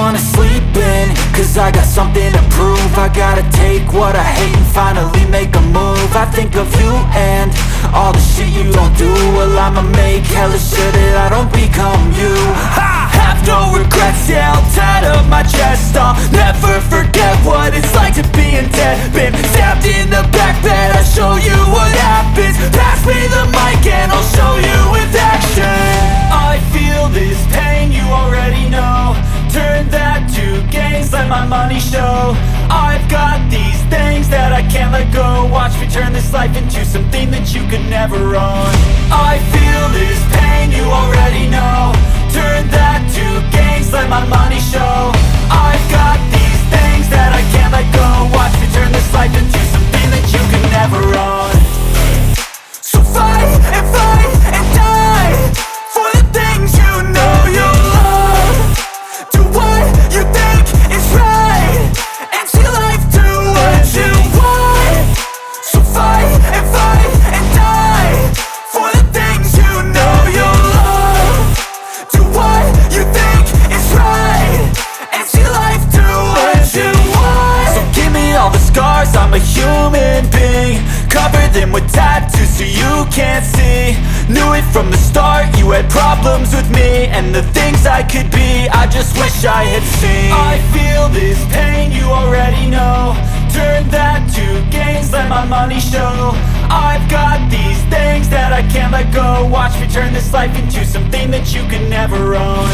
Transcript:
wanna sleep in, cause I got something to prove. I gotta take what I hate and finally make a move. I think of you and all the shit you don't do. Well, I'ma make hella sure that I don't become you. I have no regrets, yeah, I'll tattoo my chest. I'll never forget what it's like to be in debt. Been stabbed in the back bed, I'll show you what happens. Pass me the mic and I'll show you with action. I feel this pain, you already know. Turn that to gains, let my money show. I've got these things that I can't let go. Watch me turn this life into something that you could never own. I feel this pain, you already know. Turn that to gains, let my money show. I've got these things that I can't let go. Watch me turn this life into something that you could never own. So fight and die for the things you know you love. Do what you think is right and see life do what you want. So fight and die for the things you know you love. Do what you think is right and see life do what you want. So give me all the scars, I'm a human being. Cover them with tattoos so you can't see. Knew it from the start, you had problems with me and the things I could be, I just wish I had seen. I feel this pain, you already know. Turn that to gains, let my money show. I've got these things that I can't let go. Watch me turn this life into something that you can never own.